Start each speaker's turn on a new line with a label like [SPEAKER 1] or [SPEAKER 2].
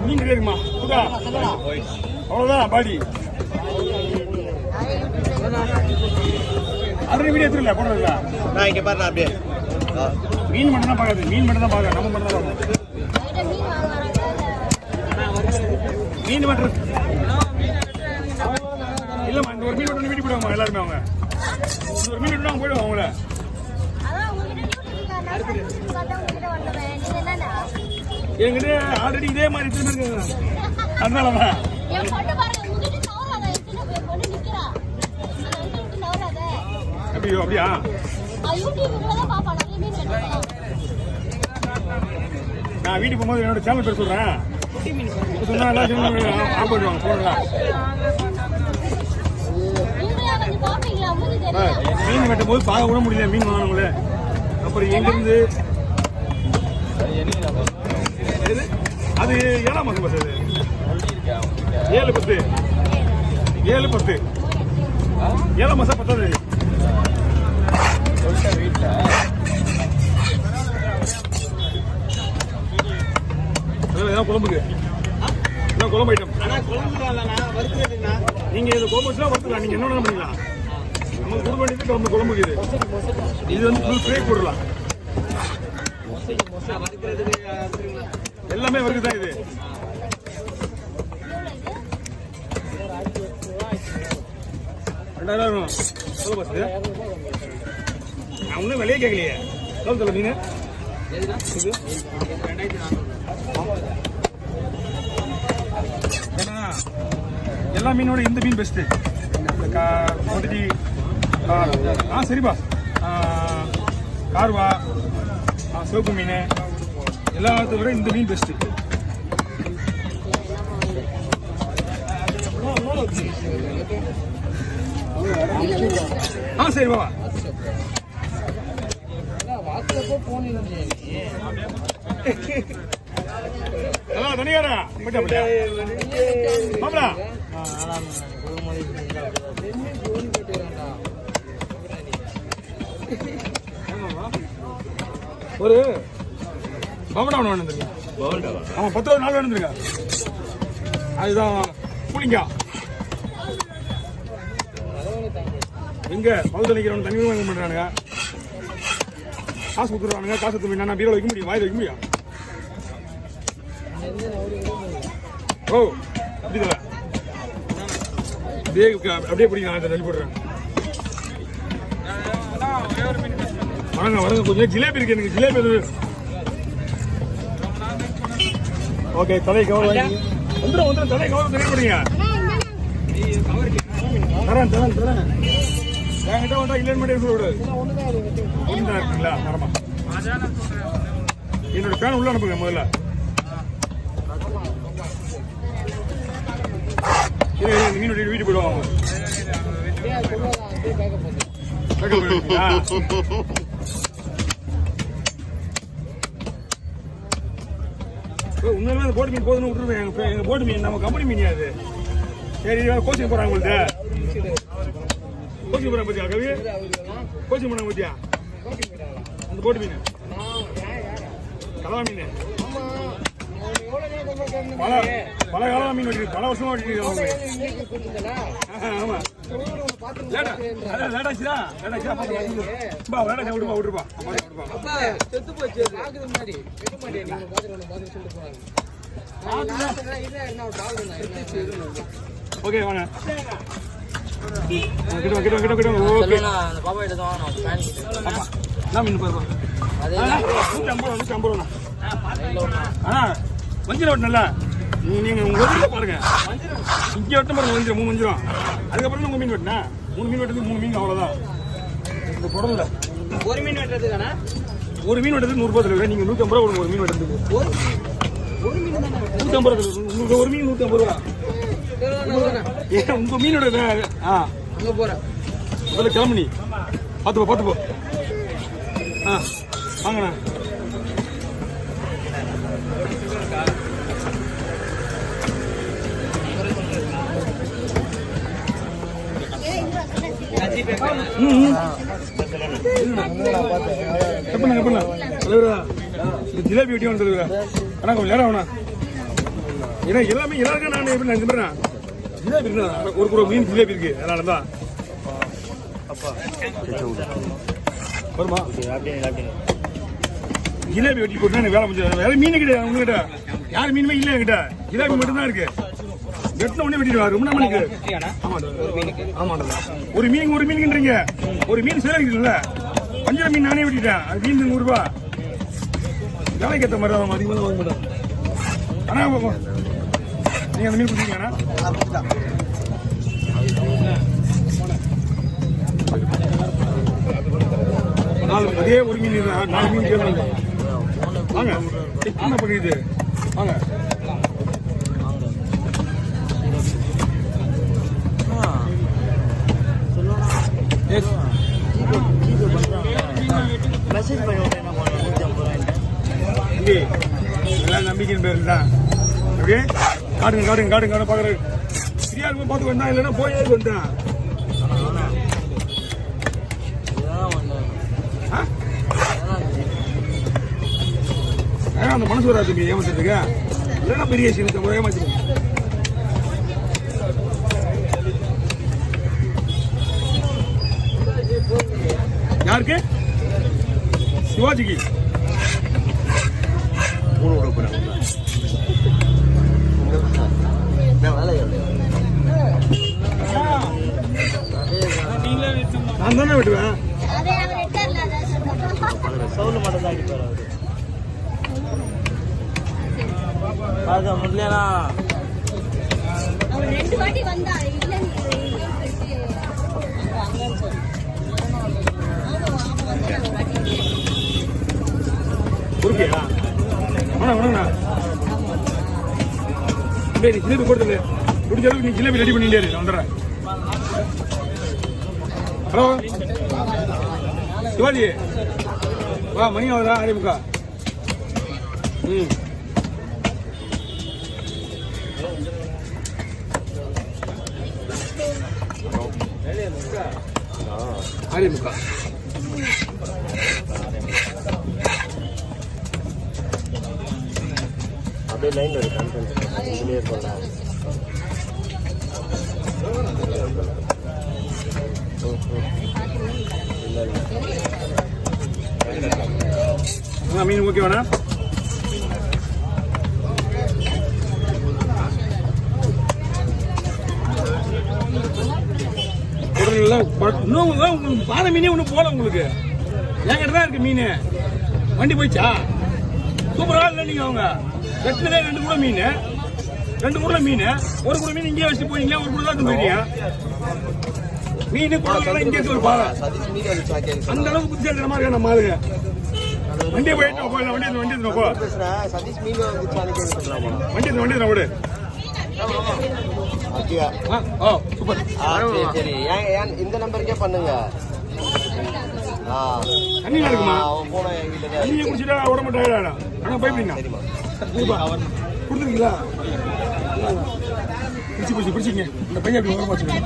[SPEAKER 1] மீன் இருக்குமா அவ்வளவுதான் பாடி அது வீடியோ எடுத்துருல போனதுல
[SPEAKER 2] நான் இங்க பாருங்க அப்படியே
[SPEAKER 1] மீன் மட்டும் தான் பார்க்காது மீன் மட்டும் தான் பார்க்க நம்ம மட்டும் தான் பார்க்கணும் மீன் மட்டும் இல்லம்மா இந்த ஒரு மீன் மட்டும் வீட்டு போயிடுவாங்க எல்லாருமே அவங்க இந்த ஒரு மீன் மட்டும் அவங்க போயிடுவாங்க அவங்கள என்கிட்ட ஆல்ரெடி இதே மாதிரி இருக்காங்க அதனாலதான் அப்படியோ அப்படியா நான் வீட்டுக்கு போகும்போது என்னோட சேனல் பேர் சொல்றேன் சொன்னா ஆஃப் பண்ணுவாங்க போடுறா மீன் வெட்டும் போது பார்க்க கூட முடியல மீன் வாங்கினவங்களே அப்புறம் எங்கிருந்து அது 7ஆம் மாசம் பஸ் அது 7/10 7/10 7ஆம் மாசம் 10வது குழம்புக்கு குழம்பு ஐட்டம் நீங்க இது குழம்பு வச்சுலாம் வறுத்துக்கலாம் நீங்க என்ன பண்ணிக்கலாம் நமக்கு கொடுக்க வேண்டியது குழம்புக்கு இது வந்து ஃபுல் ஃப்ரை போடலாம் எல்லாமே வருது தான் இது $2000 சொல்ல பஸ் நான் ஒன்றும் விலையே கேட்கலையே சொல்ல மீன் இது எல்லா மீனோட இந்த மீன் பெஸ்ட்டு வந்துட்டு சரிப்பா கார்வா சிவப்பு மீன் எல்லாத்த விட இந்த மீன் பெஸ்ட்டு சரி பாபா தனியாரா மாப்பிளா ஒரு பவனா ஒன்று வந்துருங்க ஆமாம் 10 நாள் வந்துருங்க அதுதான் கூலிங்கா எங்க பகுதியில் நிற்கிறவங்க தண்ணி வாங்க பண்ணுறானுங்க காசு கொடுத்துருவானுங்க காசு கொடுத்து நான் பீரோவில் வைக்க முடியும் வாயில் வைக்க முடியும் ஓ அப்படிதான் அப்படியே பிடிங்க நான் தள்ளி போடுறேன் வரங்க வரங்க கொஞ்சம் ஜிலேபி இருக்கு எனக்கு ஜிலேபி ஓகே தலை கவர் வந்துடும் தலை கவர் தெரிய போறீங்க தரேன் என்கிட்ட வந்தா இல்லைன்னு மட்டும் சொல்லக்கூடாது ஒன்றுதான் இருக்குங்களா தரமா என்னோட பேன் உள்ள அனுப்புங்க முதல்ல மீன் வீட்டு போயிடுவாங்க உண்மையிலுமே அந்த போட்டு மீன் போதுன்னு விட்டுருவேன் எங்க போட்டு மீன் நம்ம கம்பெனி மீன் அது சரி கோச்சிங் போறாங்க உங்கள்கிட்ட கோச்சிங் போறாங்க பத்தியா கவி கோச்சிங் போறாங்க பத்தியா அந்த போட்டு மீன் கலவா மீன் பல காலம் மீன் வெட்டி பல வருஷமா வெட்டி ஆமா லேட்டாச்சுடா விட்டுருப்பா ஓகே வாங்க கிட்ட ஓகே என்ன மீன் பாருங்க 150 வஞ்சிரம் வெட்டினல நீங்க உங்க வீட்டில் பாருங்க இங்கே வெட்டும் பாருங்க வஞ்சிரம் 3 வஞ்சிரம் அதுக்கப்புறம் உங்க மீன் வெட்டினா 3 மீன் வெட்டுறது 3 மீன் அவ்வளோதான் இந்த குடல்ல ஒரு மீன் வெட்டுறதுக்கான ஒரு மீன் வெட்டுறது 100 ரூபாய் நீங்க 150 ரூபா கொடுங்க ஒரு மீன் வெட்டுறதுக்கு ஒரு மீன் 150 ரூபா உங்களுக்கு ஒரு மீன் 150 ரூபா உங்க மீனோட அங்க போறேன் முதல்ல கிளம்பி பார்த்துப்போ வாங்கண்ணா ஜிலேபி வெட்டி வந்து ஆனால் கொஞ்சம் நேரம் ஆகணும். ஏன்னா எல்லாமே எல்லாருக்கும் நான் எப்படி நினைச்சுறேன் ஜிலேபி இருக்கு, ஒரு மீன் ஜிலேபி இருக்கு, அதனால தான் வருமா ஜிலேபி வெட்டி போட்டு எனக்கு வேலை முடிஞ்சது. வேற மீன் கிடையாது உங்ககிட்ட, யார் மீனுமே இல்லை என்கிட்ட, ஜிலேபி மட்டும்தான் இருக்கு. வெட்டின உடனே வெட்டிடுவாரு ரொம்ப மணிக்கு. ஆமாண்டா ஒரு மீனுக்குன்றீங்க, ஒரு மீன் சேலைக்குல்ல, வஞ்சர மீன் நானே வெட்டிட்டேன், அது மீன் 100 ரூபா. வேலைக்கு ஏற்ற மாதிரி தான் அதிகமாக வாங்க மாட்டேன். ஆனால் நீங்கள் அந்த மீன் கொடுத்தீங்கன்னா அதே ஒரு மீன் 4 மீன் கேட்கணும். வாங்க என்ன பண்ணிடுது வாங்க.
[SPEAKER 2] மெசேஜ் பண்ணி
[SPEAKER 1] எல்லாம் நம்பிக்கையின் பேர் தான். ஓகே காட்டுங்க பார்க்குறேன். ஃப்ரீயாக இருக்கும் பார்த்து வந்தேன், இல்லைன்னா போயே வந்தேன். அந்த மனசு வராது ஏமாத்துறதுக்கு, இல்லைன்னா பெரிய விஷயம் ஏமாத்திருக்கேன். யாருக்கு? சிவாஜிக்கு. நான் தானே விட்டுவேன்.
[SPEAKER 2] சவுண்ட் மட்டும் தான் அடிப்பாரு அவரு. முடியலனா
[SPEAKER 3] அவர் 2 வாட்டி வந்தா இல்ல
[SPEAKER 1] குறுக்கியா வணங்கண்ணா. நீ ஜிலேபி கொடுத்தது முடிஞ்ச அளவுக்கு நீ ஜிலேபி ரெடி பண்ணிட்டே இரு, வந்துடுறேன். ஹலோ சிவாஜி, வா மணி ஆகுதா? 6:45. ம் ஆரம்பிக்கா.
[SPEAKER 2] அப்படியே லைன்ல இருக்கு கான்ஃபரன்ஸ் கிளியர் பண்ணலாம்.
[SPEAKER 1] மீன் ஓகே வேணா? இன்னும் பாறை மீனே ஒன்றும் போல உங்களுக்கு என்கிட்ட தான் இருக்கு மீன். வண்டி போயிடுச்சா? சூப்பரா இல்லை நீங்க அவங்க வெட்டினதே 2 கூட மீன், 2 கூட மீன், ஒரு கூட மீன் இங்கே வச்சுட்டு போயிங்களா, ஒரு கூட தான் போயிட்டீங்க. மீன் குழந்தை இங்கே ஒரு பாறை அந்த அளவுக்கு புத்திசாலித்தனமா இருக்கா நம்ம ஆளுங்க. வண்டியை போயிட்டு போயிடலாம். வண்டி போ
[SPEAKER 2] சதீஷ் மீன்
[SPEAKER 1] வண்டி விடு. சூப்பர்.
[SPEAKER 2] சரி இந்த நம்பருக்கே பண்ணுங்க.
[SPEAKER 1] தண்ணி இருக்குமா? தண்ணியை குடிச்சிட்டா உடம்பு டயர்டாயிடும். ஆனால் பயப்படுங்க கொடுத்துருக்கீங்களா? பிடிச்சிங்க இந்த பையன் அப்படி உடம்பு வச்சுக்கோங்க.